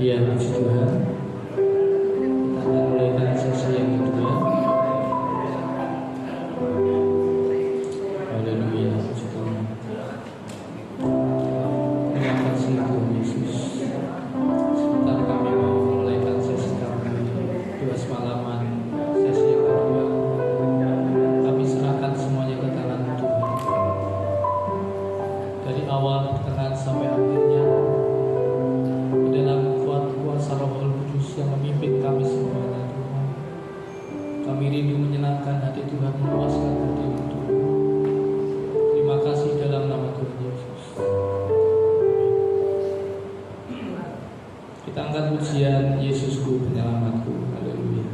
Ya, puji Tuhan. Kita akan mulai sesi yang kedua. Haleluya, puji Tuhan. Terima kasih Tuhan Yesus. Sebentar kami mau mulaikan sesi kami dua semalaman, sesi yang kedua. Kami serahkan semuanya ke tangan Tuhan. Dari awal pertengahan sampai akhirnya, dalam kuasa Roh Kudus yang memimpin kami semuanya, Tuhan. Kami rindu menyenangkan hati Tuhan, memuaskan hati Tuhan. Terima kasih dalam nama Tuhan Yesus. Kita angkat pujian Yesusku penyelamatku. Haleluya.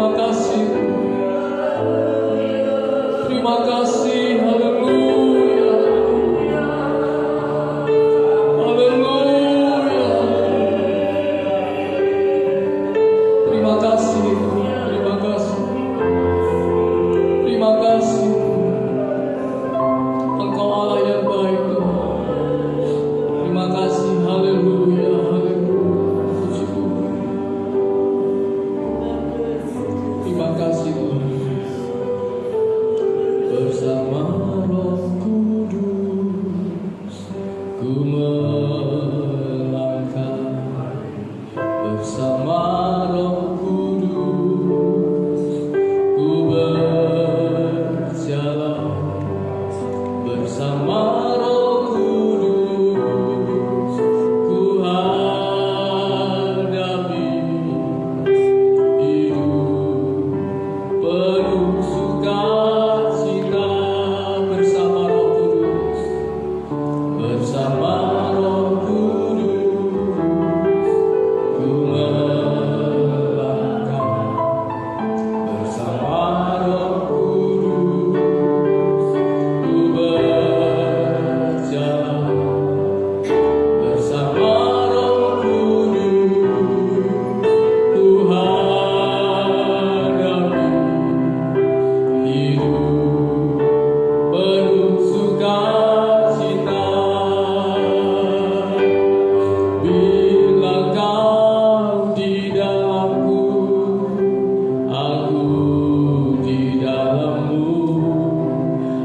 Terima kasih. Terima kasih. Haleluya. Haleluya. Terima kasih. Terima kasih. Terima kasih. Engkau Allah yang baik, Tuhan. Terima kasih. Haleluya. Haleluya. Puji Tuhan. Terima kasih, Tuhan. Bersama Roh Kudus ku melangkah, bersama Roh Kudus ku berjalan, bersama Roh Kudus ku hadapi hidup penuh sukacita. Bersama Roh Kudus, bersama Roh Kudus ku melangkah, bersama Roh Kudus ku berjalan, bersama Roh Kudus ku hadapi hidup penuh sukacita. Bila kau di dalamku, aku di dalammu,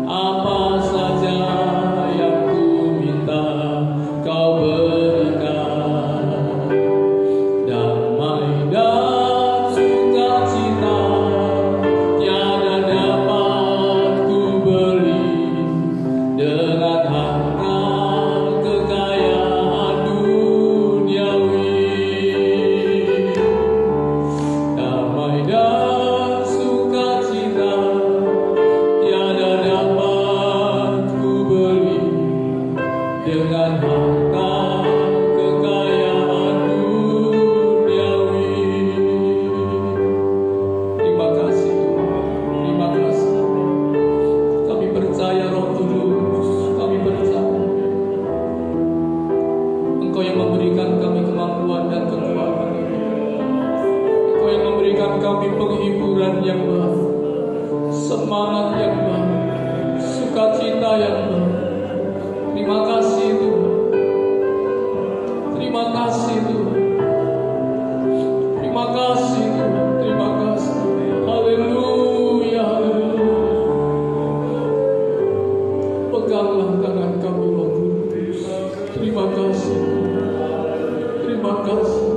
apa saja yang ku minta kau berikan. Damai dan sukacita tiada dapat ku beli dengan harta kekayaan duniawi. Damai dan sukacita tiada dapat ku beli dengan harta kekayaan duniawi. Terima kasih Tuhan. Terima kasih. Kami percaya Roh Kudus. Kami percaya Engkau yang memberikan kami kemampuan dan kekuatan. Engkau yang memberikan kami penghiburan yang baru, semangat yang baru, sukacita yang baru. Terima kasih Tuhan. Terima kasih Tuhan. Terima kasih Tuhan. Terima kasih. Haleluya. Haleluya. Peganglah tangan kami Roh Kudus. Terima kasih. Terima kasih.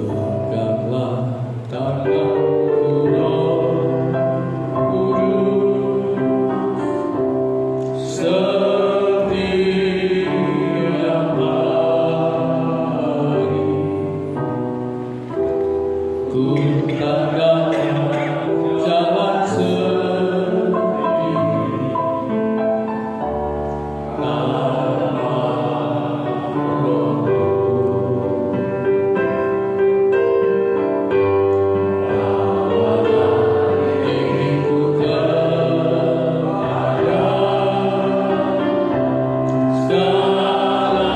Peganglah tanganku Roh Kudus, setiap hari ku tandai jalan sendiri tanpa Rohmu. Bawalah diriku kepada segala kebenaran.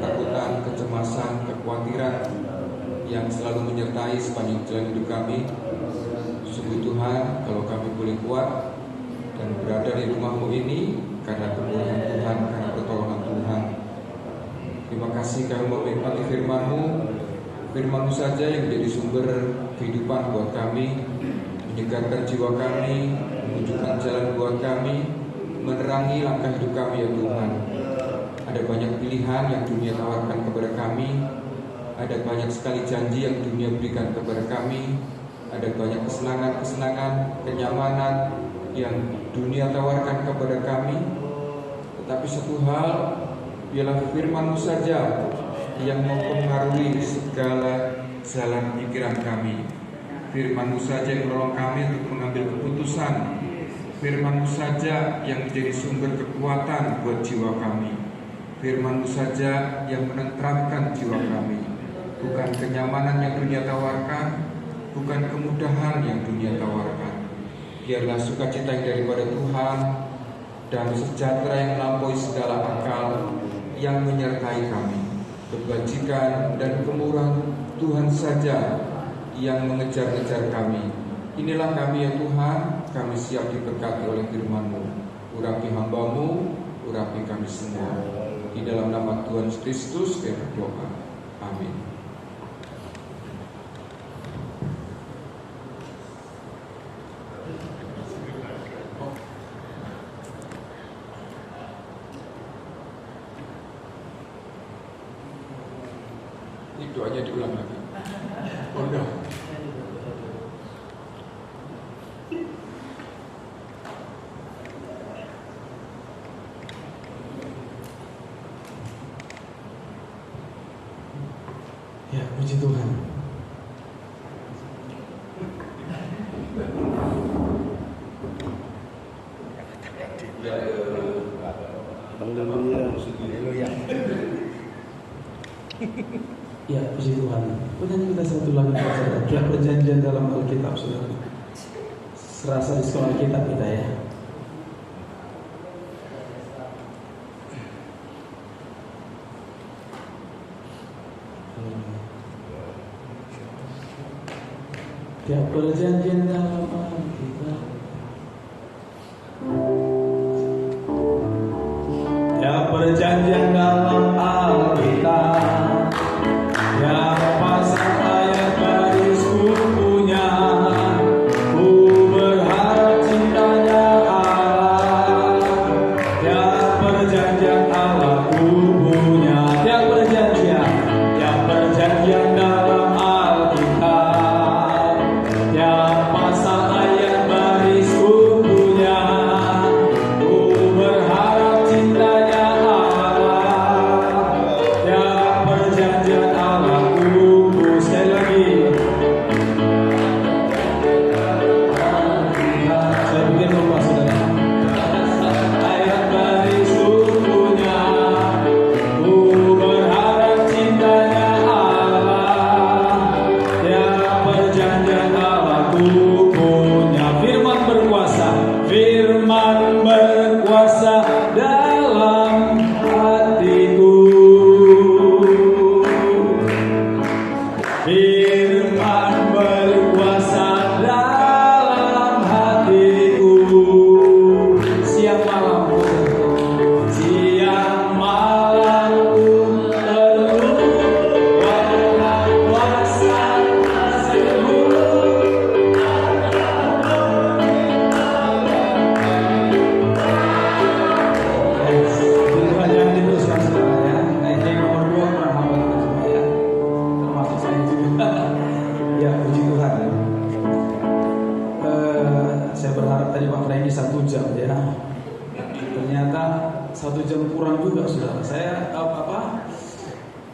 ketakutan, kecemasan, kekhawatiran yang selalu menyertai sepanjang jalan hidup kami. Sungguh Tuhan, kalau kami boleh kuat dan berada di rumah-Mu ini karena kemurahan Tuhan, karena pertolongan Tuhan. Terima kasih kami menikmati firman-Mu. Firman-Mu saja yang menjadi sumber kehidupan buat kami, menyegarkan jiwa kami, menunjukkan jalan buat kami, menerangi langkah hidup kami ya Tuhan. Ada banyak pilihan yang dunia tawarkan kepada kami, ada banyak sekali janji yang dunia berikan kepada kami, ada banyak kesenangan-kesenangan, kenyamanan yang dunia tawarkan kepada kami. Tetapi satu hal, biarlah firman-Mu saja yang mempengaruhi segala jalan pikiran kami. Firman-Mu saja yang menolong kami untuk mengambil keputusan. Firman-Mu saja yang menjadi sumber kekuatan buat jiwa kami. Firman-Mu saja yang menenteramkan jiwa kami. Bukan kenyamanan yang dunia tawarkan, bukan kemudahan yang dunia tawarkan. Biarlah sukacita yang daripada Tuhan dan sejahtera yang melampaui segala akal yang menyertai kami. Kebajikan dan kemurahan Tuhan saja yang mengejar-ngejar kami. Inilah kami ya Tuhan, kami siap diberkati oleh firman-Mu. Urapi hamba-Mu, urapi kami semua. Di dalam nama Tuhan Kristus kami berdoa. Amin. Ini doanya diulang lagi. Oh enggak. Ya, puji Tuhan. Haleluya. Ya, puji Tuhan. Kemudian kita satu lagi saudara. Tiap perjanjian dalam Alkitab saudara. Serasa di sekolah Alkitab kita ya. Tiap perjanjian dalam Alkitab. Tiap perjanjian dalam Alkitab. Tiap pasal ayat baris ku punya. Ku berharap cintanya Allah. Tiap perjanjian Allah ku punya. Tiap perjanjian dalam Alkitab. Tiap pasal ayat baris ku punya. Ku berharap cintanya Allah. Tiap perjanjian Allah ku sekali lagi. Saya bikin lupa saudara. Ayat baris ku punya. Ku berharap cintanya Allah. Tiap perjanjian Allah ku punya. Firman berkuasa. Firman berkuasa dalam hatiku. Firman berkuasa dalam hatiku. Siang malam ku teduh dalam kuasa kasih-Mu. Tuhan yang diteruskan saudara ya. Ayat yang nomor 2 hamba kita semua ya. Termasuk saya juga. Ya, puji Tuhan. Saya berharap tadi Pak Freddy 1 jam ya. Ternyata 1 jam kurang juga saudara. Saya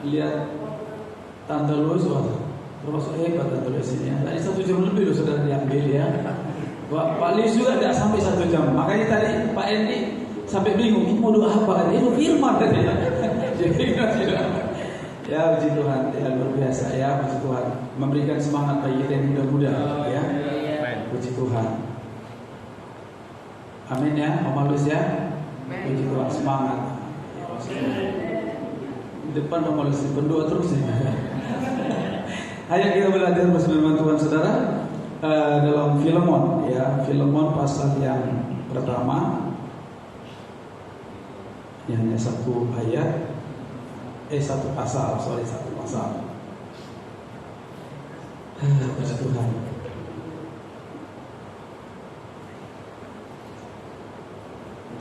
lihat Tante Lois, termasuk hebat Tante Lois ini ya. Tadi 1 jam lebih loh saudara diambil ya. Pak Lis juga tidak sampai 1 jam. Makanya tadi Pak Endi sampai bingung, ini mau doa apa? Itu firman tadi. Jadi ya puji Tuhan, ya luar biasa ya, puji Tuhan. Memberikan semangat bagi kita yang muda-muda ya. Puji Tuhan. Amin ya, Mama Lus ya. Puji Tuhan, semangat. depan dong oleh pendoa terus ya. Ayo kita belajar bersama Tuhan saudara dalam Filemon ya, Filemon pasal yang pertama. Ini hanya satu ayat, satu pasal. Puji Tuhan.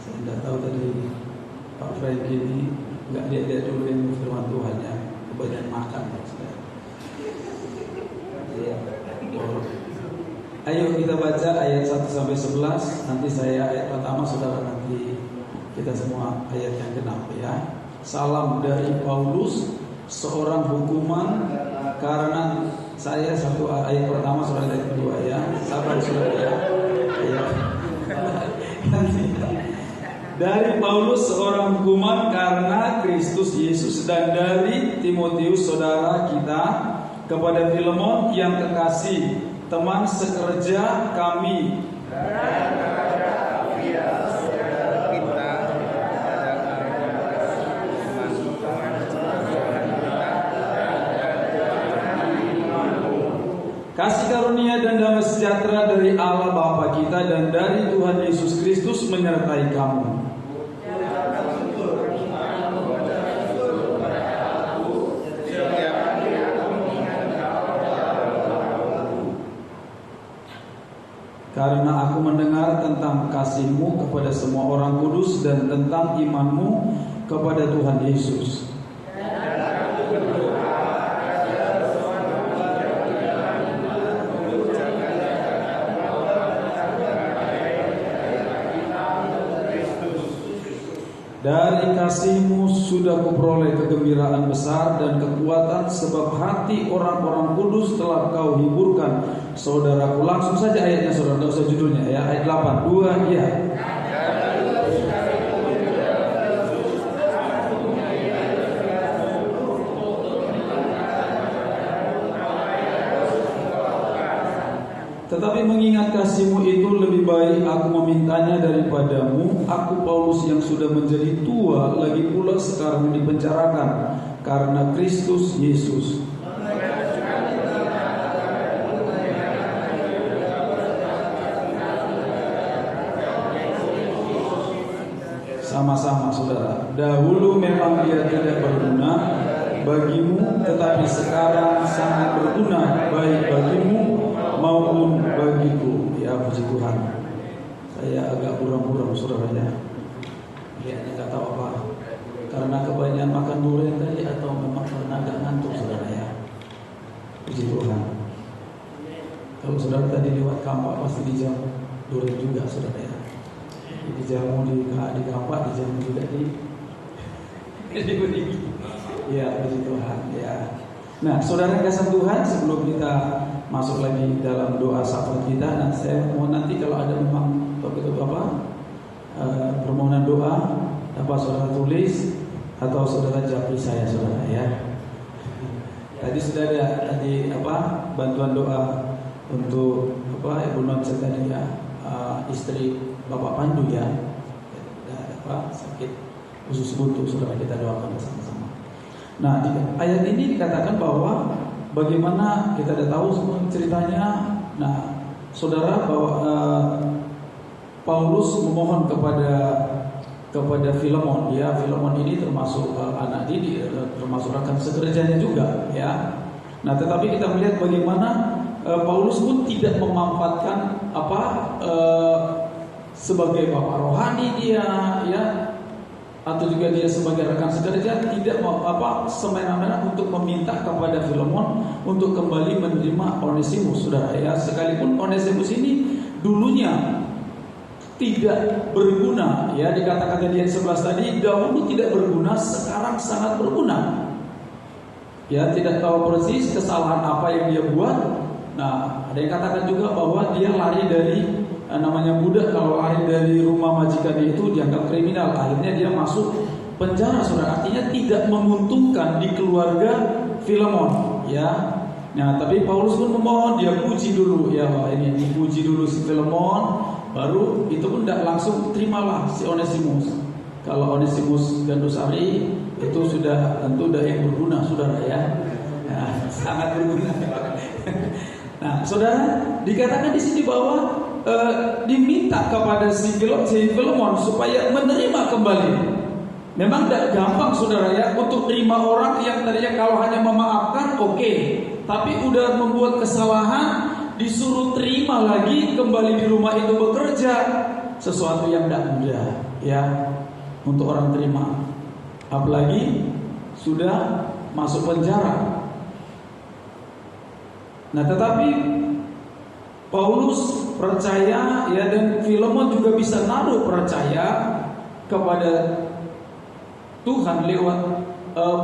Saya tidak tahu tadi Pak Franky ini nggak lihat dulu yang firman Tuhan ya, kebanyakan makan maksudnya. Ayo kita baca ayat 1 sampai 11. Nanti saya ayat pertama, saudara nanti kita semua ayat yang genap ya. Salam dari Paulus, seorang hukuman karena saya. Satu ayat pertama, saudara ayat kedua ya. Sabar saudara ya. Dari Paulus, seorang hukuman karena Kristus Yesus, dan dari Timotius saudara kita, kepada Filemon yang kekasih, teman sekerja kami. Kasih karunia dan damai sejahtera dari Allah Bapa kita dan dari Tuhan Yesus Kristus menyertai kamu. Karena aku mendengar tentang kasihmu kepada semua orang kudus dan tentang imanmu kepada Tuhan Yesus. Dari kasihmu sudah kuperoleh kegembiraan besar dan kekuatan, sebab hati orang-orang kudus telah kau hiburkan, saudaraku. Langsung saja ayatnya saudara, tidak usah judulnya ya. Ayat 8, 2 ya. Tetapi mengingat kasihmu itu lebih baik aku memintanya daripadamu. Aku Paulus yang sudah menjadi tua, lagi pula sekarang dipenjarakan karena Kristus Yesus. Sama-sama saudara. Dahulu memang dia tidak berguna bagimu, tetapi sekarang sangat berguna baik bagimu maupun bagiku. Ya puji Tuhan. Saya agak buram-buram saudaranya. Lihatnya nggak tahu apa. Karena kebanyakan makan durian tadi atau memang karena agak ngantuk saudara ya. Puji Tuhan. Kalau saudara tadi lewat kampak pasti dijamu durian juga saudara ya. Dijamu di kampak, dijamu juga di ya puji Tuhan ya. Nah saudara kasih Tuhan, sebelum kita masuk lagi dalam doa syafaat kita, dan saya mau nanti kalau ada memang topik permohonan doa, apa saudara tulis atau saudara japri saya saudara ya. Tadi sudah ada bantuan doa untuk Ibu Non tadi ya, istri Bapak Pandu ya, sakit usus buntu, saudara kita doakan bersama-sama. Nah di ayat ini dikatakan bahwa bagaimana kita sudah tahu semua ceritanya. Nah, saudara, bahwa Paulus memohon kepada Filemon. Ya, Filemon ini termasuk anak didik, termasuk rekan sekerjanya juga. Ya. Nah, tetapi kita melihat bagaimana Paulus pun tidak memanfaatkan sebagai bapak rohani dia, ya, atau juga dia sebagai rekan sekerja, tidak semena-mena untuk meminta kepada Filemon untuk kembali menerima Onesimus, saudara ya. Sekalipun Onesimus ini dulunya tidak berguna, ya, dikatakan di ayat 11 tadi, dahulu tidak berguna, sekarang sangat berguna. Ya, tidak tahu persis kesalahan apa yang dia buat. Nah, ada yang katakan juga bahwa dia lari dari namanya budak, kalau lari dari rumah majikan itu dianggap kriminal. Akhirnya dia masuk penjara, saudara. Artinya tidak menguntungkan di keluarga Filemon, ya. Nah, tapi Paulus pun memohon, dia puji dulu, ya, ini dipuji dulu si Filemon, baru itu pun tidak langsung terimalah si Onesimus. Kalau Onesimus Gandusari Itu sudah tentu udah yang berguna, saudara ya. Nah, sangat berguna. Nah, saudara, dikatakan di sini bahwa diminta kepada si Filemon supaya menerima kembali. Memang tidak gampang, saudara ya, untuk terima orang yang tadinya kalau hanya memaafkan oke, tapi udah membuat kesalahan, disuruh terima lagi kembali di rumah itu bekerja, sesuatu yang tidak mudah ya untuk orang terima. Apalagi sudah masuk penjara. Nah, tetapi Paulus percaya ya, dan Filemon juga bisa naruh percaya kepada Tuhan lewat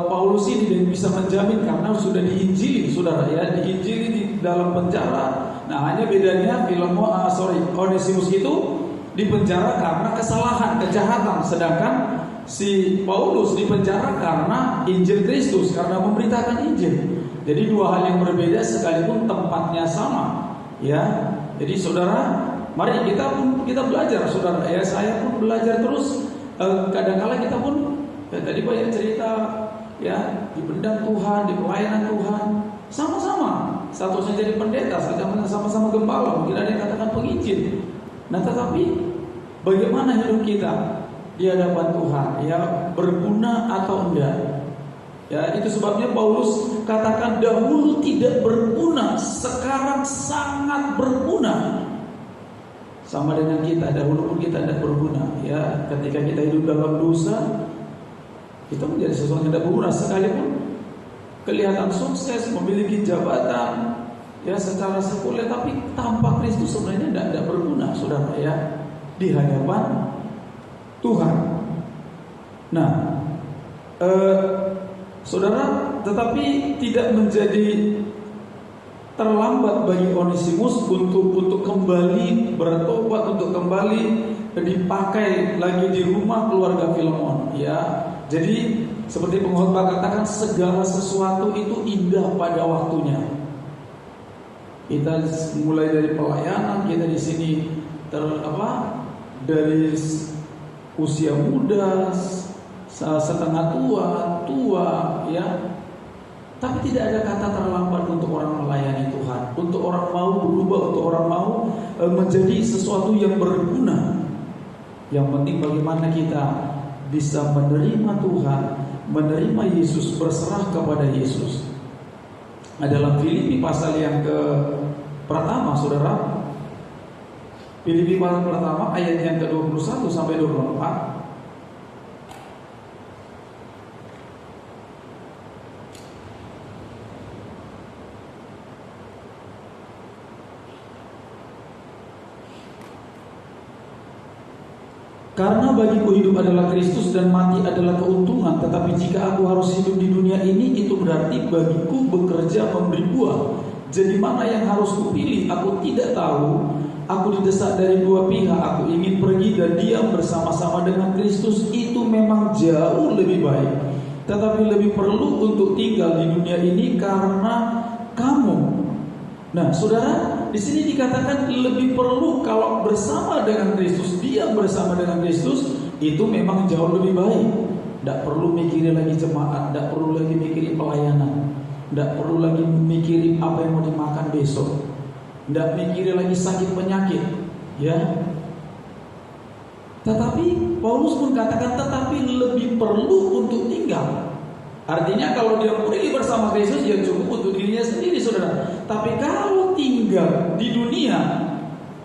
Paulus ini, dan bisa menjamin karena sudah diinjili, saudara ya, diinjili di dalam penjara. Nah, hanya bedanya Onesimus itu di penjara karena kesalahan, kejahatan, sedangkan si Paulus di penjara karena Injil Kristus, karena memberitakan Injil. Jadi dua hal yang berbeda sekalipun tempatnya sama. Ya, jadi saudara, mari kita belajar, saudara. Ya, saya pun belajar terus. Kadang-kala kita pun tadi banyak cerita, ya, di bendang Tuhan, di pelayanan Tuhan, sama-sama. Satu saya jadi pendeta, sama-sama gembala, mungkin ada yang katakan penginjil. Nah, tetapi bagaimana hidup kita di hadapan Tuhan? Ya, berguna atau enggak? Ya, itu sebabnya Paulus katakan dahulu tidak berguna, sekarang sangat berguna. Sama dengan kita, dahulu pun kita tidak berguna. Ya, ketika kita hidup dalam dosa, kita menjadi sesuatu yang tidak berguna. Sekalipun kelihatan sukses, memiliki jabatan, ya secara sekuler, tapi tanpa Kristus sebenarnya tidak berguna, saudara ya, di hadapan Tuhan. Nah, saudara, tetapi tidak menjadi terlambat bagi Onesimus untuk kembali bertobat, untuk kembali dipakai lagi di rumah keluarga Filemon. Ya, jadi seperti pengkhotbah katakan, segala sesuatu itu indah pada waktunya. Kita mulai dari pelayanan, kita di sini dari usia muda, setengah tua, ya. Tapi tidak ada kata terlambat untuk orang melayani Tuhan, untuk orang mau berubah, untuk orang mau menjadi sesuatu yang berguna. Yang penting bagaimana kita bisa menerima Tuhan, menerima Yesus, berserah kepada Yesus. Nah, dalam Filipi pasal yang pertama, saudara, Filipi pasal pertama ayat yang ke-21 sampai 24. Karena bagiku hidup adalah Kristus dan mati adalah keuntungan. Tetapi jika aku harus hidup di dunia ini, itu berarti bagiku bekerja memberi buah. Jadi mana yang harus kupilih? Aku tidak tahu. Aku didesak dari dua pihak. Aku ingin pergi dan diam bersama-sama dengan Kristus. Itu memang jauh lebih baik. Tetapi lebih perlu untuk tinggal di dunia ini karena kamu. Nah, saudara, di sini dikatakan lebih perlu kalau bersama dengan Kristus, diam bersama dengan Kristus, itu memang jauh lebih baik. Tidak perlu mikirin lagi jemaat, tidak perlu lagi mikirin pelayanan, tidak perlu lagi mikirin apa yang mau dimakan besok, tidak mikirin lagi sakit penyakit, ya. Tetapi Paulus pun katakan, tetapi lebih perlu untuk tinggal. Artinya kalau dia pergi bersama Kristus, ya cukup untuk dirinya sendiri, saudara. Tapi kalau tinggal di dunia,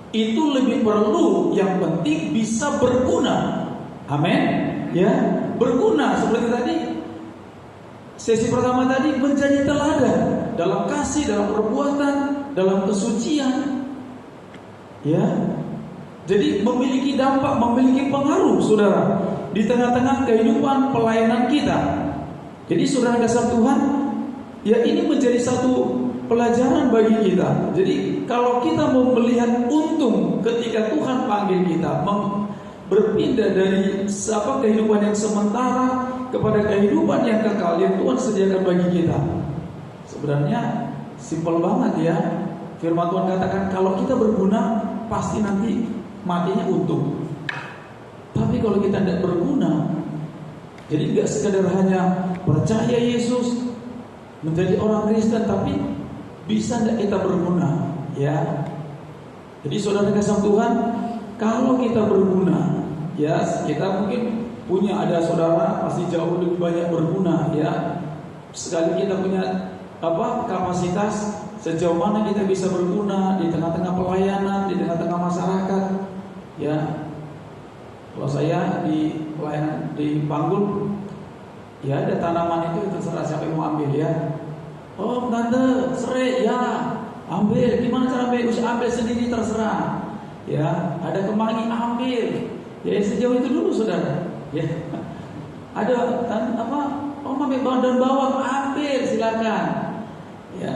itu lebih perlu, yang penting bisa berguna. Amin. Ya, berguna seperti tadi. Sesi pertama tadi, menjadi teladan dalam kasih, dalam perbuatan, dalam kesucian. Ya. Jadi memiliki dampak, memiliki pengaruh, saudara, di tengah-tengah kehidupan pelayanan kita. Jadi saudara kasih Tuhan, ya ini menjadi satu pelajaran bagi kita. Jadi kalau kita mau melihat untung ketika Tuhan panggil kita berpindah dari kehidupan yang sementara kepada kehidupan yang kekal yang Tuhan sediakan bagi kita. Sebenarnya simpel banget ya. Firman Tuhan katakan kalau kita berguna pasti nanti matinya untung. Tapi kalau kita tidak berguna, Jadi nggak sekedar hanya percaya Yesus, menjadi orang Kristen, tapi bisa nggak kita berguna, ya? Jadi saudara kasih Tuhan, kalau kita berguna, ya kita mungkin punya ada saudara pasti jauh lebih banyak berguna, ya. Sekali kita punya kapasitas, sejauh mana kita bisa berguna di tengah-tengah pelayanan, di tengah-tengah masyarakat, ya. Kalau saya di pelayanan di Panggul, ya ada tanaman itu terserah siapa yang mau ambil, ya. Oh tante, serai, ya ambil. Gimana cara ambil? Usah ambil sendiri, terserah. Ya, ada kemangi, ambil. Ya sejauh itu dulu saudara. Ya, ada oh ambil daun bawang, ambil, silakan. Ya,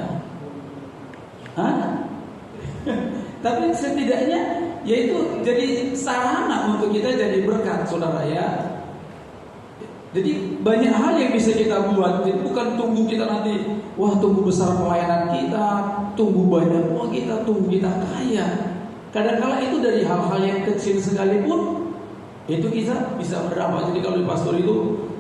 tapi setidaknya yaitu jadi sarana untuk kita jadi berkat, saudara, ya. Jadi banyak hal yang bisa kita buat. Jadi bukan tunggu kita nanti, wah tunggu besar pelayanan kita, tunggu banyak uang kita, tunggu kita kaya. Kadang-kala itu dari hal-hal yang kecil sekalipun itu kita bisa berdampak. Jadi kalau di pastor itu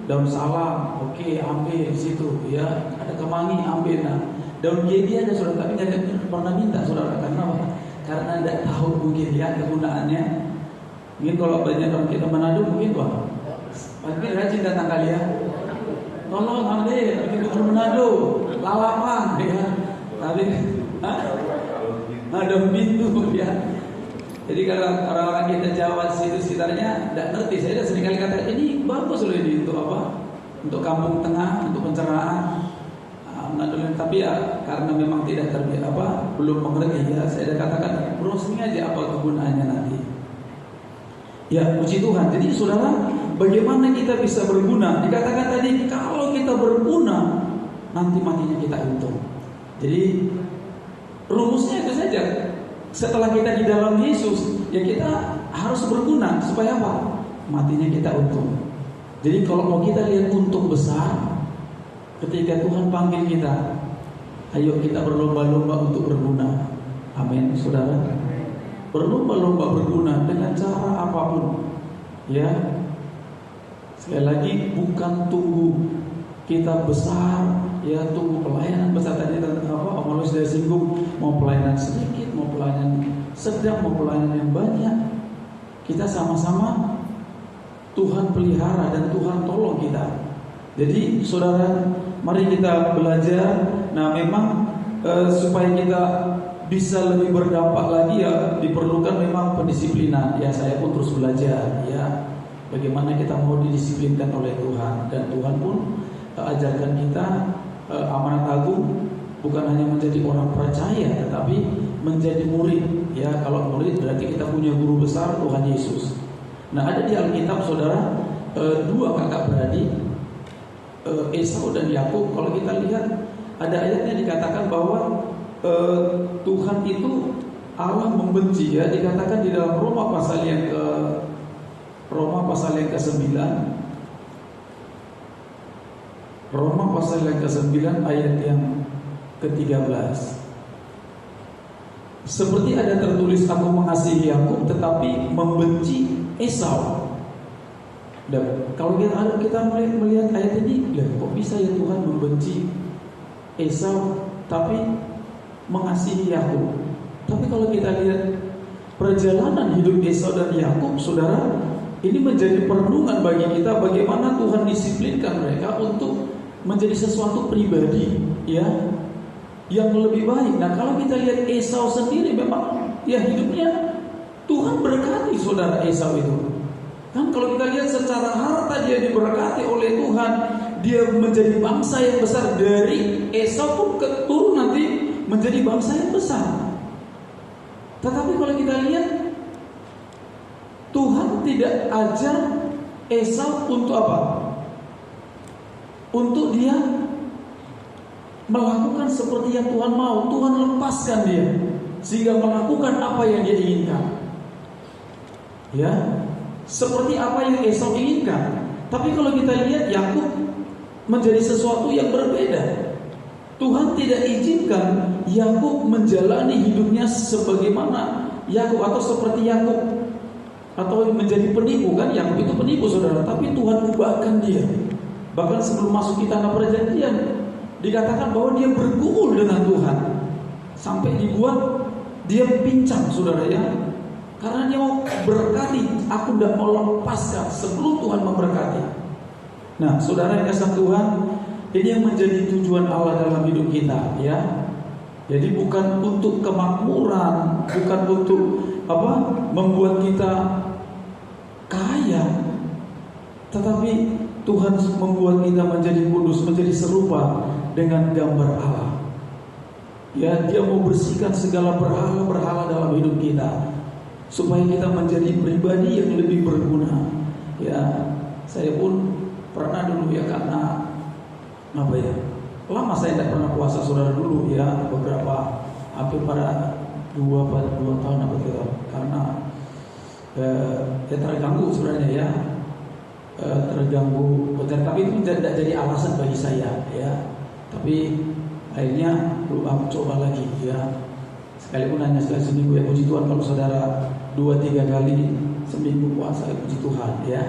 daun salam, oke, ambil di situ, ya. Ada kemangi, ambil. Nah, daun gedia ada saudara, tapi nggak pernah minta saudara. Karena apa? Karena tidak tahu mungkin ya kegunaannya. Mungkin kalau banyak orang kita Manado mungkin wah, tapi rajin datang kali ya. Tolong ambil, bikin orang Manado, lalapan, ya. Tapi ada pintu, ya. Jadi kalau orang-orang kita Jawa situ sekitarnya tidak ngerti. Saya sudah sering kali kata ini bagus loh ini untuk apa? Untuk kampung tengah, untuk pencerahan. Tapi ya karena memang tidak belum mengerti, ya saya katakan browsing aja apa kegunaannya nanti. Ya puji Tuhan. Jadi saudara, bagaimana kita bisa berguna? Dikatakan tadi kalau kita berguna nanti matinya kita untung. Jadi rumusnya itu saja. Setelah kita di dalam Yesus, ya kita harus berguna supaya apa? Matinya kita untung. Jadi kalau mau kita lihat untung besar, ketika Tuhan panggil kita, ayo kita berlomba-lomba untuk berguna. Amin, saudara. Berlomba-lomba berguna dengan cara apapun. Ya. Sekali lagi bukan tunggu kita besar, ya tunggu pelayanan besar tadi Om Alois sudah singgung, mau pelayanan sedikit, mau pelayanan sedang, mau pelayanan yang banyak. Kita sama-sama Tuhan pelihara dan Tuhan tolong kita. Jadi saudara, mari kita belajar. Nah memang supaya kita bisa lebih berdampak lagi ya diperlukan memang pendisiplinan. Ya saya pun terus belajar, ya bagaimana kita mau didisiplinkan oleh Tuhan. Dan Tuhan pun ajarkan kita amanat agung bukan hanya menjadi orang percaya, tetapi menjadi murid. Ya kalau murid berarti kita punya guru besar, Tuhan Yesus. Nah ada di Alkitab saudara dua kakak beradik, Esau dan Yakub. Kalau kita lihat ada ayatnya dikatakan bahwa Tuhan itu Allah membenci, ya dikatakan di dalam Roma pasal yang ke-9, Roma pasal yang ke-9 ayat yang ke-13. Seperti ada tertulis, aku mengasihi Yakub tetapi membenci Esau. Dan kalau kita melihat ayat ini, kok bisa ya Tuhan membenci Esau tapi mengasihi Yakub? Tapi kalau kita lihat perjalanan hidup Esau dan Yakub, saudara, ini menjadi perenungan bagi kita bagaimana Tuhan disiplinkan mereka untuk menjadi sesuatu pribadi, ya, yang lebih baik. Nah kalau kita lihat Esau sendiri, memang ya hidupnya Tuhan berkati saudara Esau itu. Kan kalau kita lihat secara harta dia diberkati oleh Tuhan, dia menjadi bangsa yang besar. Dari Esau pun keturun nanti menjadi bangsa yang besar. Tetapi kalau kita lihat, Tuhan tidak ajar Esau untuk apa? Untuk dia melakukan seperti yang Tuhan mau. Tuhan lepaskan dia sehingga melakukan apa yang dia inginkan. Ya, seperti apa yang Esau inginkan. Tapi kalau kita lihat Yakub menjadi sesuatu yang berbeda. Tuhan tidak izinkan Yakub menjalani hidupnya sebagaimana Yakub atau seperti Yakub, atau menjadi penipu. Kan Yakub itu penipu saudara, tapi Tuhan ubahkan dia Bahkan sebelum masuk ke tanah perjanjian dikatakan bahwa dia bergumul dengan Tuhan. Sampai dibuat dia pincang, saudara ya. Karena dia mau berkati, aku tidak mau lepaskan sebelum Tuhan memberkati. Nah, saudara yang kasih Tuhan, ini yang menjadi tujuan Allah dalam hidup kita, ya. Jadi bukan untuk kemakmuran, bukan untuk membuat kita kaya, tetapi Tuhan membuat kita menjadi kudus, menjadi serupa dengan gambar Allah. Ya, Dia mau bersihkan segala berhala-berhala dalam hidup kita, supaya kita menjadi pribadi yang lebih berguna. Ya, saya pun pernah dulu ya, karena lama saya tidak pernah puasa, saudara, dulu ya, beberapa hampir pada 2 tahun apa gitu, karena ya terganggu sebenarnya ya, terganggu, tapi itu tidak jadi alasan bagi saya ya. Tapi akhirnya coba lagi ya, sekalipun hanya sekali seminggu ya, puji Tuhan kalau saudara 2-3 kali seminggu puasa, puji Tuhan ya.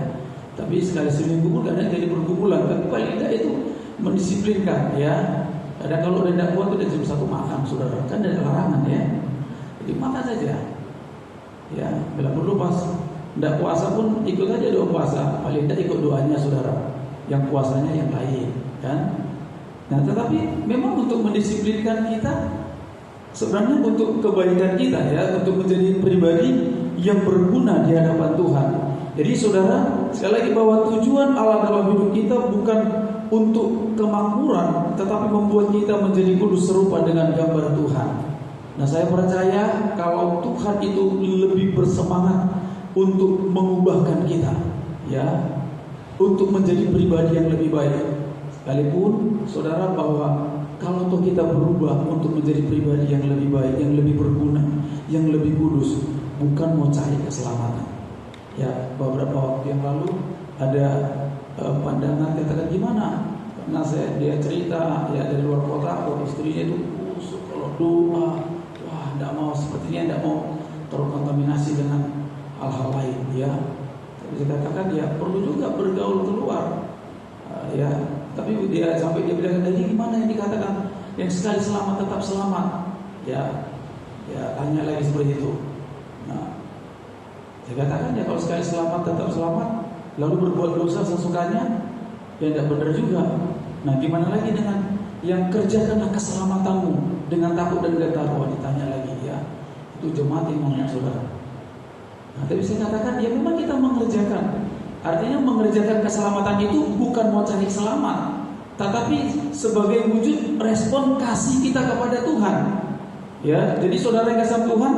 Tapi sekali seminggu pun kadang jadi bergumulan, tapi paling tidak itu mendisiplinkan ya. Kadang kalau udah tidak kuat udah jam 1 makan, saudara, kan ada larangan ya, jadi makan saja ya. Bila perlu pas tidak puasa pun ikut aja doa puasa, paling tidak ikut doanya saudara, yang puasanya yang lain kan. Nah, tetapi memang untuk mendisiplinkan kita, sebenarnya untuk kebaikan kita ya, untuk menjadi pribadi yang berguna di hadapan Tuhan. Jadi saudara, sekali lagi bahwa tujuan Allah dalam hidup kita bukan untuk kemakmuran, tetapi membuat kita menjadi kudus serupa dengan gambar Tuhan. Nah, saya percaya kalau Tuhan itu lebih bersemangat untuk mengubahkan kita ya, untuk menjadi pribadi yang lebih baik. Sekalipun saudara, bahwa kalau toh kita berubah untuk menjadi pribadi yang lebih baik, yang lebih berguna, yang lebih kudus, bukan mau cari keselamatan. Ya, beberapa waktu yang lalu ada pandangan katakan gimana, karena dia cerita ya dari luar kota, kalau istrinya itu kusuk kalau doa, wah tidak mau, sepertinya tidak mau terkontaminasi dengan hal-hal lain ya. Tapi saya katakan ya perlu juga bergaul keluar ya. Tapi dia sampai dia bilang, tadi gimana yang dikatakan yang sekali selamat tetap selamat ya. Ya tanya lagi seperti itu. Nah, saya katakan ya kalau sekali selamat tetap selamat, lalu berbuat dosa sesukanya, ya tidak benar juga. Nah, gimana lagi dengan yang kerjakanlah keselamatanmu dengan takut dan gentar? Wah, ditanya lagi ya. Itu jemaat imannya saudara. Nah, tapi saya katakan ya memang kita mengerjakan. Artinya mengerjakan keselamatan itu bukan mau cari selamat, tetapi sebagai wujud respon kasih kita kepada Tuhan. Ya, jadi saudara yang kasih Tuhan.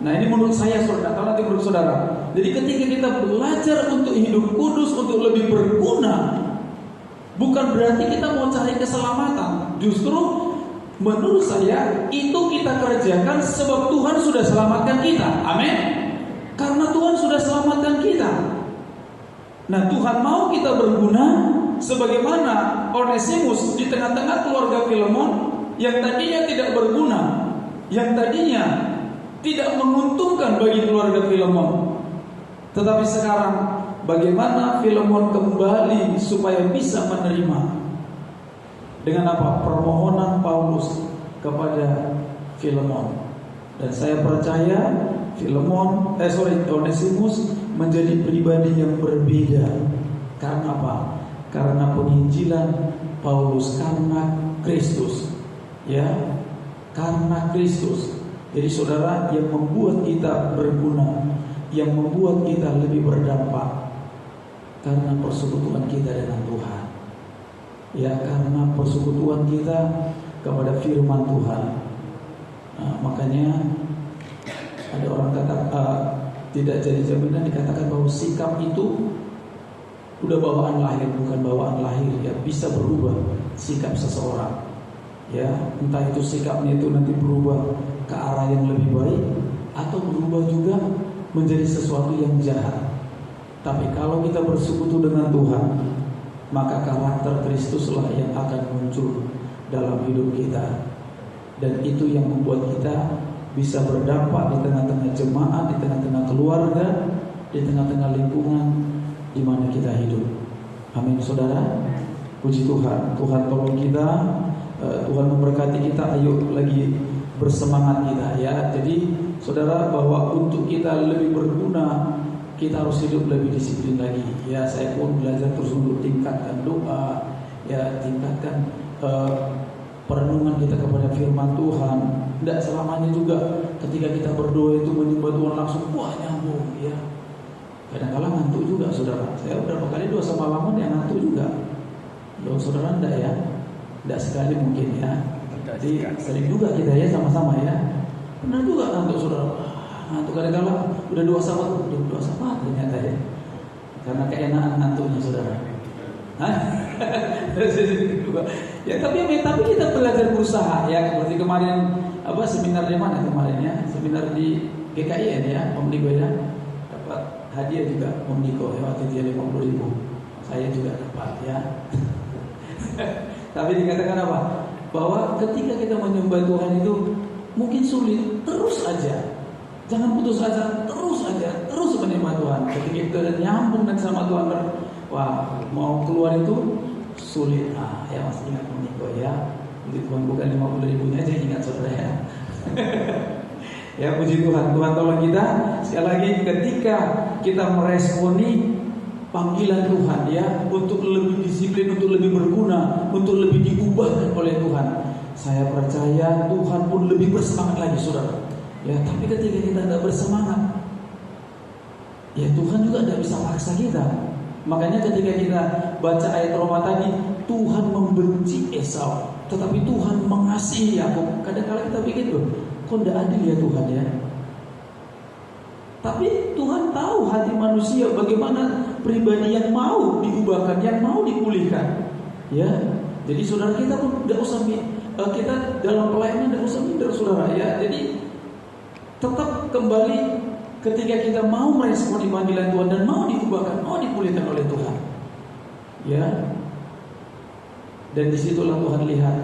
Nah, ini menurut saya saudara, kalau nanti menurut saudara. Jadi ketika kita belajar untuk hidup kudus, untuk lebih berguna, bukan berarti kita mau cari keselamatan. Justru menurut saya itu kita kerjakan sebab Tuhan sudah selamatkan kita. Amin. Karena Tuhan sudah selamatkan kita. Nah, Tuhan mau kita berguna sebagaimana Onesimus di tengah-tengah keluarga Filemon yang tadinya tidak berguna, yang tadinya tidak menguntungkan bagi keluarga Filemon. Tetapi sekarang bagaimana Filemon kembali supaya bisa menerima dengan apa? Permohonan Paulus kepada Filemon. Dan saya percaya Onesimus menjadi pribadi yang berbeda. Karena apa? Karena penginjilan Paulus, karena Kristus. Ya, karena Kristus. Jadi saudara, yang membuat kita berguna, yang membuat kita lebih berdampak, karena persekutuan kita dengan Tuhan. Ya, karena persekutuan kita kepada firman Tuhan. Nah, makanya ada orang kata tidak jadi jaminan dikatakan bahwa sikap itu udah bawaan lahir, bukan bawaan lahir ya, bisa berubah sikap seseorang. Ya, entah itu sikapnya itu nanti berubah ke arah yang lebih baik atau berubah juga menjadi sesuatu yang jahat. Tapi kalau kita bersekutu dengan Tuhan, maka karakter Kristuslah yang akan muncul dalam hidup kita. Dan itu yang membuat kita bisa berdampak di tengah-tengah jemaat, di tengah-tengah keluarga, di tengah-tengah lingkungan di mana kita hidup. Amin, saudara. Puji Tuhan, Tuhan tolong kita, Tuhan memberkati kita. Ayo lagi bersemangat kita ya. Jadi saudara, bahwa untuk kita lebih berguna, kita harus hidup lebih disiplin lagi. Ya, saya pun belajar terus untuk tingkatkan doa, ya, tingkatkan perenungan kita kepada firman Tuhan. Tidak selamanya juga ketika kita berdoa itu menyembah Tuhan langsung wah nyambung ya. Kadang-kadang ngantuk juga saudara. Saya berapa kali doa semalaman yang ngantuk juga. Doa saudara enggak ya? Tidak sekali mungkin ya. Jadi sering juga kita ya sama-sama ya. Benar juga ngantuk saudara. Ngantuk kadang-kadang udah doa sama ternyata ya. Karena keenaan ngantuknya saudara. Hah? Ya tapi kita belajar berusaha ya. Seperti kemarin seminar di mana kemarin ya? Seminar di GKIN ya, Om Niko ya. Dapat hadiah juga Om Niko ya, waktu dia 50.000. Saya juga dapat ya. Tapi dikatakan apa? Bahwa ketika kita menyembah Tuhan itu mungkin sulit, terus aja. Jangan putus asa, terus menyembah Tuhan. Ketika kita udah nyambung dan sama Tuhan, wah, mau keluar itu sulit. Ya masih ingat Om Niko ya. Begitu bukan 50.000-nya aja ingat saudara ya. Ya puji Tuhan, Tuhan tolong kita. Sekali lagi ketika kita meresponi panggilan Tuhan ya, untuk lebih disiplin, untuk lebih berguna, untuk lebih diubahkan oleh Tuhan, saya percaya Tuhan pun lebih bersemangat lagi saudara. Ya, tapi ketika kita tidak bersemangat, ya Tuhan juga tidak bisa paksa kita. Makanya ketika kita baca ayat Roma tadi, Tuhan membenci Esau, tetapi Tuhan mengasihi Yakub. Kadang-kadang kita pikir loh, kok tidak adil ya Tuhan ya. Tapi Tuhan tahu hati manusia, bagaimana pribadi yang mau diubahkan, yang mau dipulihkan. Ya, jadi saudara kita pun tidak usah kita dalam pelayanan tidak usah minder saudara ya. Jadi tetap kembali ketika kita mau meresponi panggilan Tuhan dan mau diubahkan, mau dipulihkan oleh Tuhan. Ya. Dan disitulah Tuhan lihat,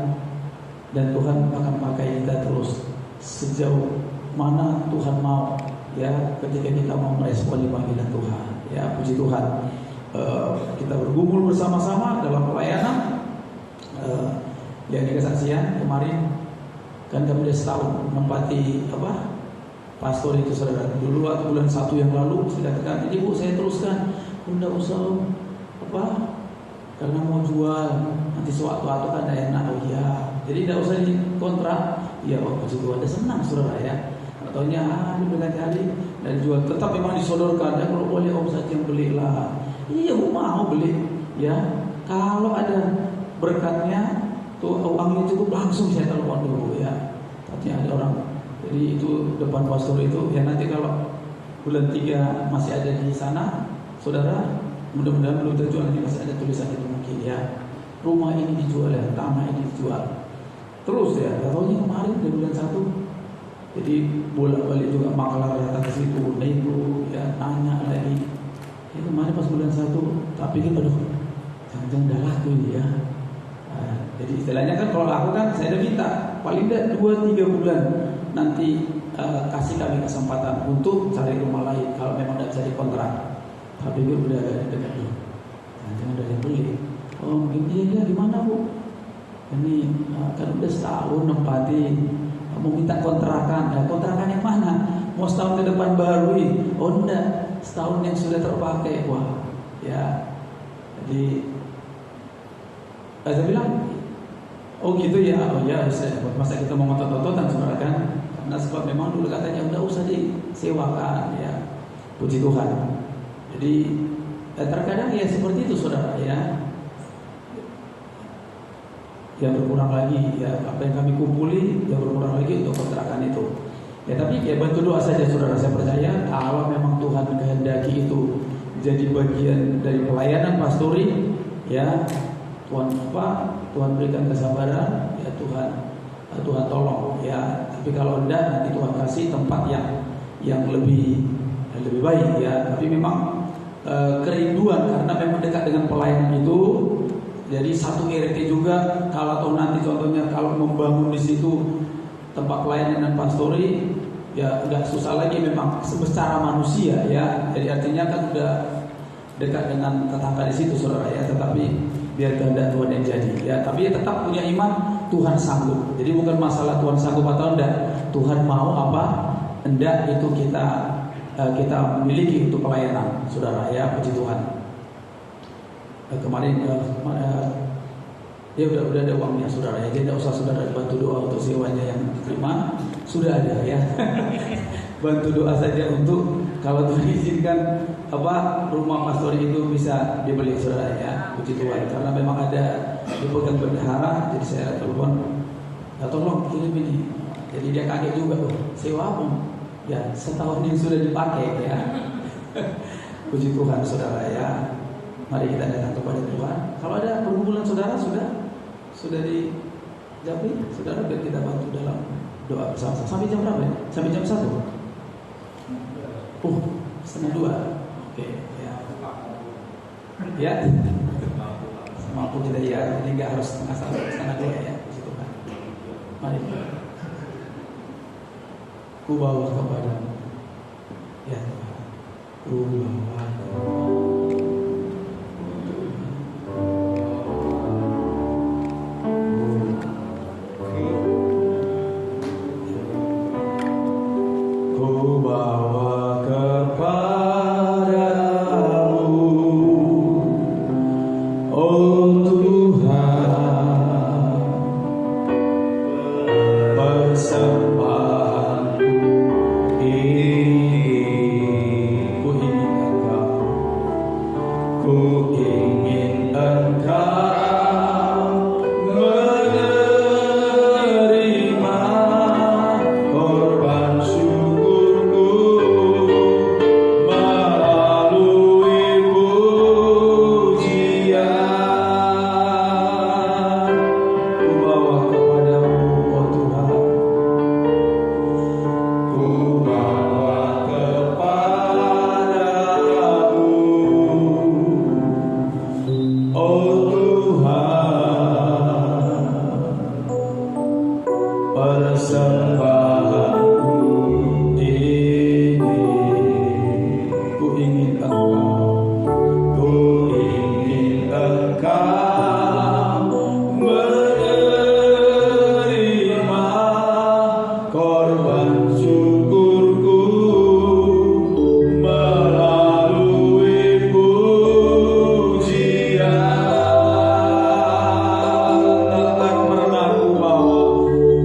dan Tuhan akan pakai kita terus sejauh mana Tuhan mau. Ya, ketika kita mau meresponi panggilan Tuhan. Ya, puji Tuhan. Kita bergumul bersama-sama dalam pelayanan. Yang di kesaksian kemarin kan kami sudah setahun menempati pastor itu saudara. Dulu waktu bulan 1 yang lalu saya katakan, ini Bu saya teruskan, tidak usah karena mau jual nanti sewaktu-waktu kan tidak enak. Oh iya, jadi tidak usah dikontrak. Ya, puji Tuhan, ada senang saudara ya. Ataunya ini berkali-kali dan jual, tetap memang disodorkan ya, kalau boleh Om saja yang belilah. Iya Bu mau beli ya. Kalau ada berkatnya tuh uangnya cukup, langsung saya telepon dulu ya. Artinya ada orang. Jadi itu depan pastor itu ya, nanti kalau bulan 3 masih ada di sana, saudara, mudah-mudahan belum terjual, nanti masih ada tulisan itu mungkin ya. Rumah ini dijual ya, tanah ini dijual. Terus ya, tahunya kemarin di bulan 1. Jadi bolak-balik juga makalah datang ke situ, nego ya, tanya lagi. Ya kemarin pas bulan 1, tapi kan aduh, jangan-jangan udah laku ya. Jadi istilahnya kan kalau aku kan saya udah minta paling tidak 2-3 bulan nanti kasih kami kesempatan untuk cari rumah lain kalau memang tidak bisa dikontrak. Tapi dia udah dekat nih, jangan udah yang beli. Oh mungkin iya gimana Bu? Ini kan udah setahun nempati, mau minta kontrakan. Nah, kontrakan yang mana? Mau setahun ke depan baru? Oh enggak, setahun yang sudah terpakai. Wah ya, jadi saya bilang, oh gitu ya, oh ya, masa kita mau ngotot-ngototan saudara kan? Karena sebab memang dulu katanya udah usah disewakan ya. Puji Tuhan. Jadi terkadang ya seperti itu saudara ya. Yang berkurang lagi ya, apa yang kami kumpuli yang berkurang lagi untuk kontrakan itu. Ya tapi ya bantu doa saja saudara. Saya percaya kalau memang Tuhan kehendaki itu jadi bagian dari pelayanan pastori ya. Tuhan berikan kesabaran ya, Tuhan tolong ya. Tapi kalau enggak, nanti Tuhan kasih tempat yang lebih baik ya. Tapi memang kerinduan karena memang dekat dengan pelayanan itu. Jadi satu RT juga kalau nanti contohnya kalau membangun di situ tempat pelayanan dan pastori ya enggak susah lagi memang secara manusia ya. Jadi artinya kan udah dekat dengan tetangga di situ saudara ya. Tetapi biar kehendak Tuhan yang jadi. Ya, tapi tetap punya iman Tuhan sanggup. Jadi bukan masalah Tuhan sanggup atau enggak, Tuhan mau apa enggak itu kita miliki untuk pelayanan, saudara ya, puji Tuhan. Kemarin dia udah ada uangnya, saudara ya, jadi tidak usah saudara bantu doa untuk sewanya yang diterima, sudah ada ya. Bantu doa saja untuk kalau Tuhan izinkan rumah pastor itu bisa dibeli, saudara ya, puji Tuhan. Karena memang ada dipegang bendahara, jadi saya telepon, tolong kirim ini. Jadi dia kaget juga, sewa apa? Ya, setahun ini sudah dipakai ya. Puji Tuhan, saudara ya. Mari kita datang kepada Tuhan. Kalau ada pergumulan saudara sudah dijawab, saudara, biar kita bantu dalam doa bersama. Sampai jam berapa ya? Sampai jam 1. 1:30. Oke, ya. Ya. Mampu kita ya. Jadi nggak harus setengah 2 ya. Puji Tuhan. Mari. Ku bawa kepadamu. Ya Tuhan. Ku bawa kepadamu.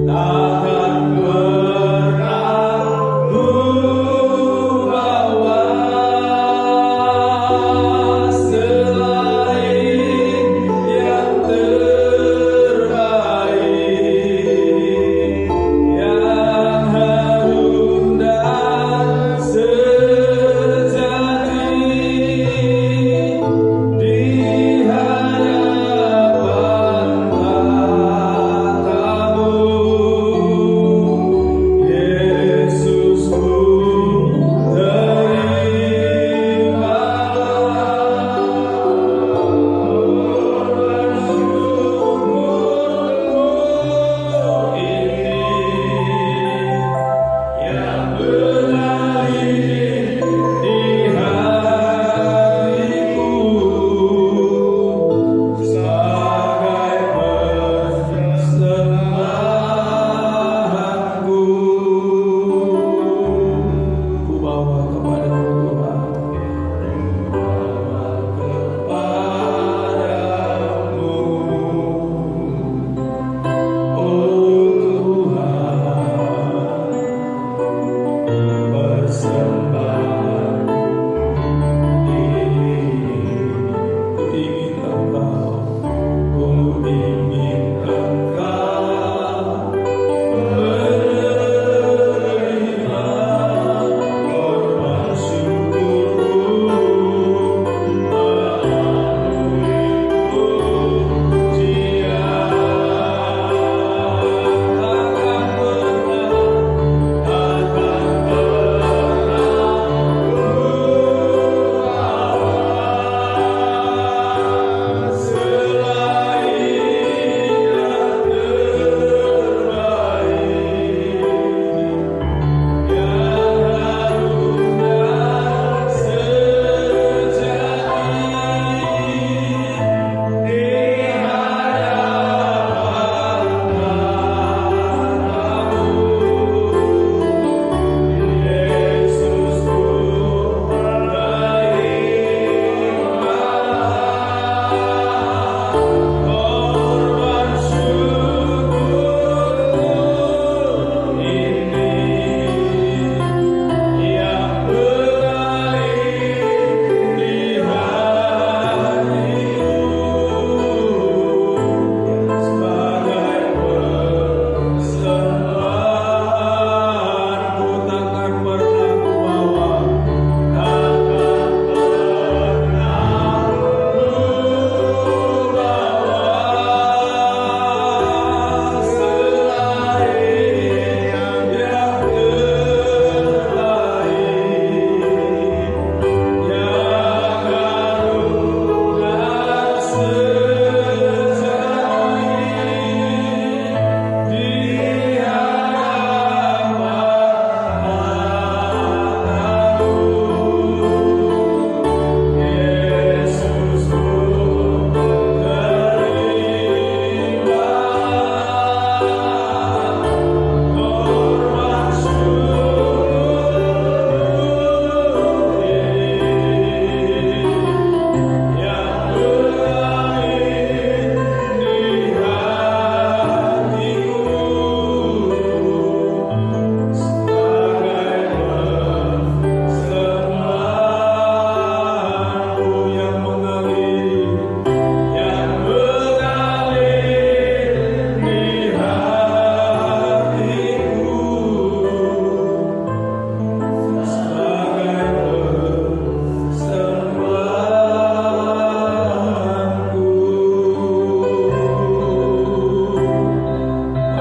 Akan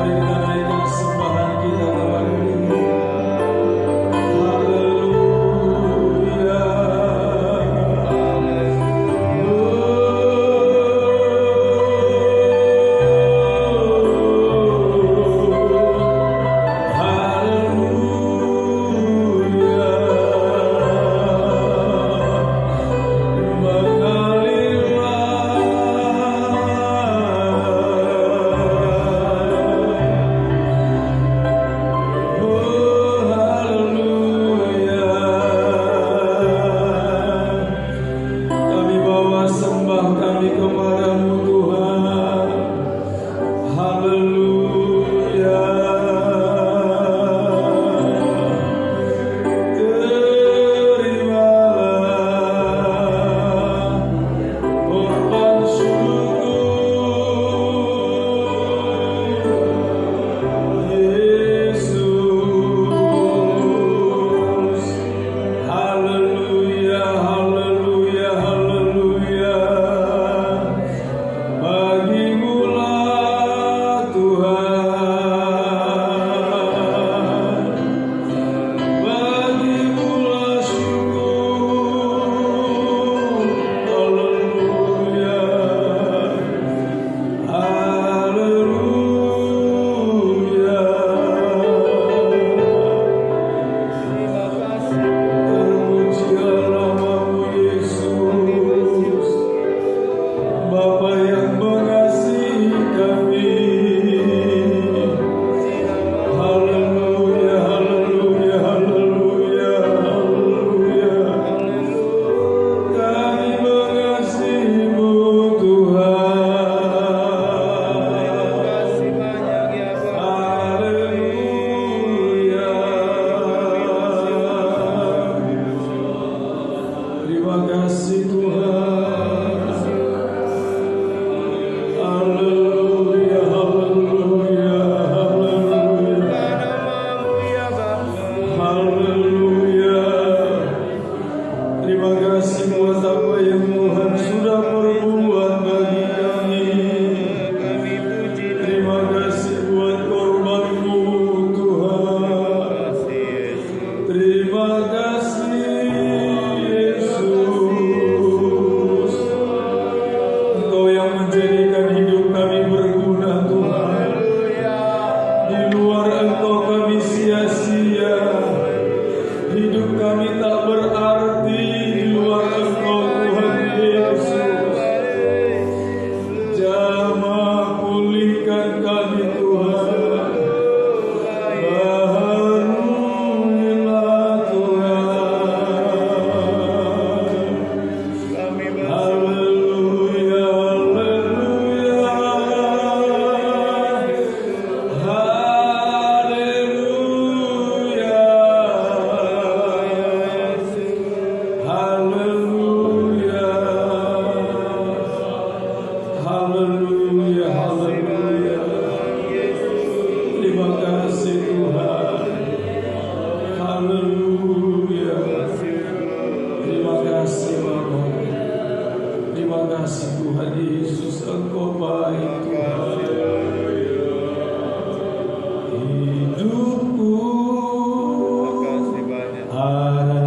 Mari kita naikkan sembahan kita kepada Dia. Haleluya. Kami bawa sembah kami kepadamu Tuhan. Haleluya. Terimalah korban syukur Yesus. Haleluya, haleluya, haleluya. Bagimu-lah Tuhan, bagimu-lah syukur. Haleluya, haleluya. Terpujilah namamu Yesus, Bapa yang mengasihi kami. Haleluya, haleluya, haleluya, haleluya. Kami mengasihi-Mu Tuhan. Haleluya. Terima kasih Tuhan. Haleluya, haleluya, haleluya. Haleluya. Terima kasih buat apa yang Tuhan sudah perbuat bagi kami. Terima kasih buat korban-Mu Tuhan. Terima kasih Yesus. Engkau yang menjadikan hidup kami berguna Tuhan. Di luar Engkau kami sia-sia. Hidup kami tak berarti di luar Engkau Tuhan Yesus. Jamah pulihkan kami Tuhan. Baharuilah Tuhan. Haleluya, haleluya. Haleluya. Haleluya. Haleluya, haleluya. Terima kasih Tuhan. Haleluya. Terima kasih Bapa. Terima kasih Tuhan Yesus, Engkau baik Tuhan. Hidupku adalah penyembahan.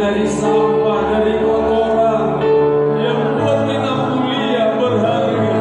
dari sampah, dari kotoran yang buat kita mulia, berharga.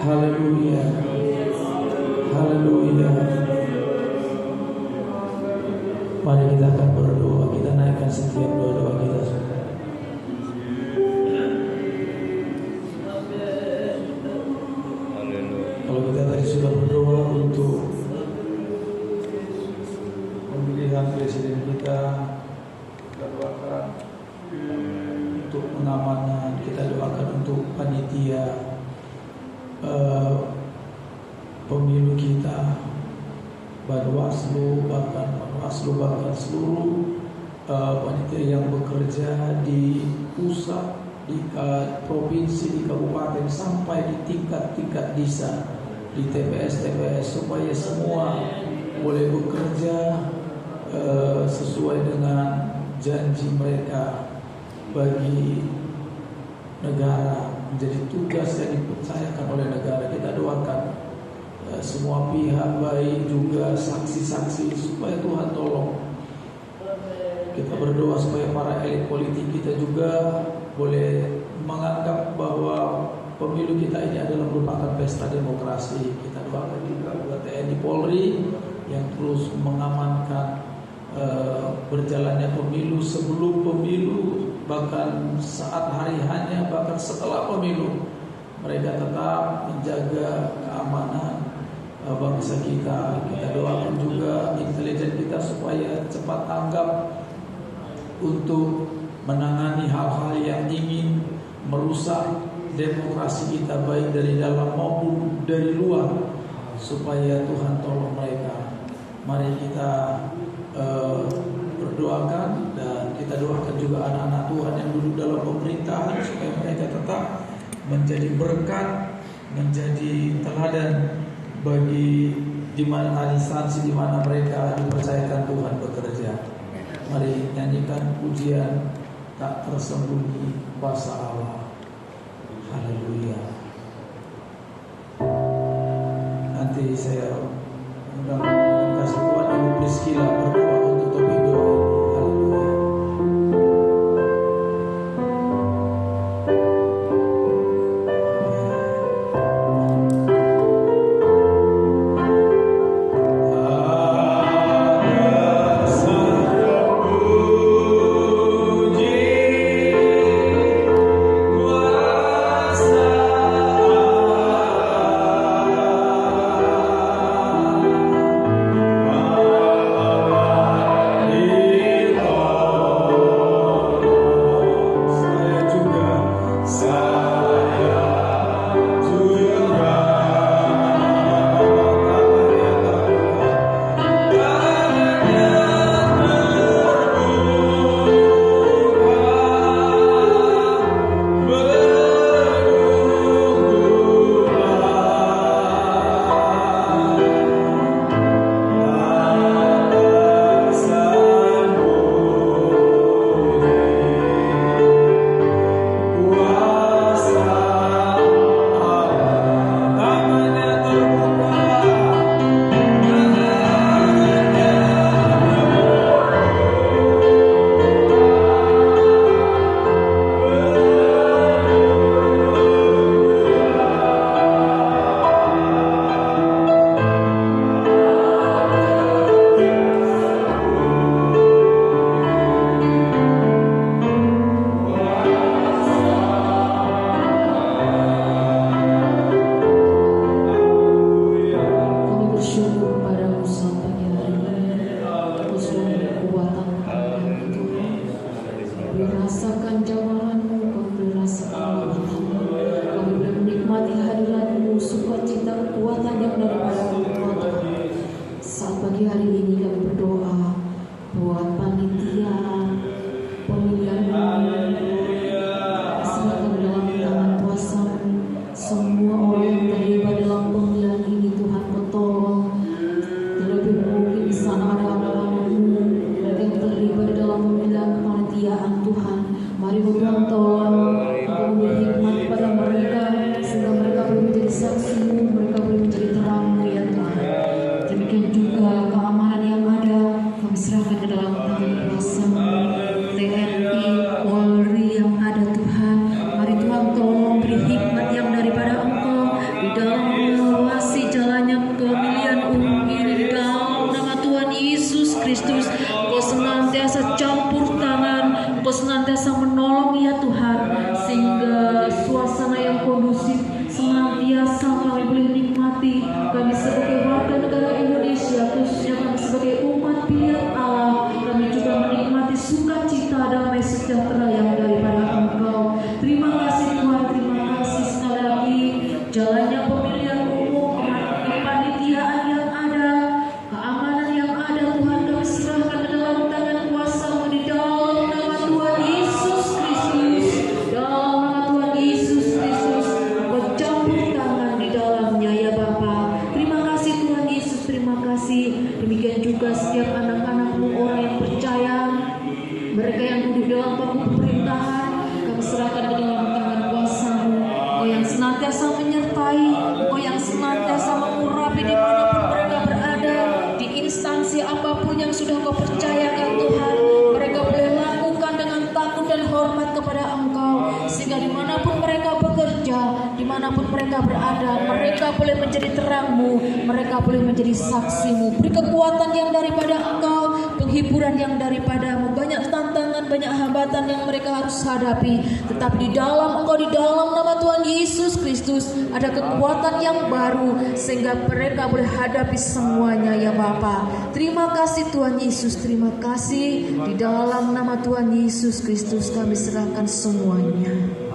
Haleluya. Di TPS supaya semua boleh bekerja sesuai dengan janji mereka bagi negara, menjadi tugas yang dipercayakan oleh negara. Kita doakan semua pihak, baik juga saksi-saksi, supaya Tuhan tolong. Kita berdoa supaya para elit politik kita juga boleh menganggap bahwa pemilu kita ini adalah merupakan pesta demokrasi. Kita doakan juga buat TNI Polri yang terus mengamankan berjalannya pemilu, sebelum pemilu, bahkan saat hari hanya, bahkan setelah pemilu. Mereka tetap menjaga keamanan bangsa kita. Kita doakan juga intelijen kita supaya cepat tanggap untuk menangani hal-hal yang ingin merusak demokrasi kita, baik dari dalam maupun dari luar, supaya Tuhan tolong mereka. Mari kita berdoakan, dan kita doakan juga anak-anak Tuhan yang duduk dalam pemerintahan, supaya mereka tetap menjadi berkat, menjadi teladan bagi di mana instansi di mana mereka dipercayakan Tuhan bekerja. Mari nyanyikan pujian tak tersembunyi kuasa Allah. Haleluya. Nanti saya undang kasih kuat Ibu Priscilla berdoa untuk topik doa ini. Haleluya. dimanapun mereka berada, mereka boleh menjadi terang-Mu, mereka boleh menjadi saksi-Mu. Beri kekuatan yang daripada Engkau, penghiburan yang daripada-Mu. Banyak tantangan, banyak hambatan yang mereka harus hadapi, tetapi di dalam Engkau, di dalam nama Tuhan Yesus Kristus, ada kekuatan yang baru sehingga mereka boleh hadapi semuanya ya Bapa. Terima kasih Tuhan Yesus, terima kasih. Di dalam nama Tuhan Yesus Kristus kami serahkan semuanya.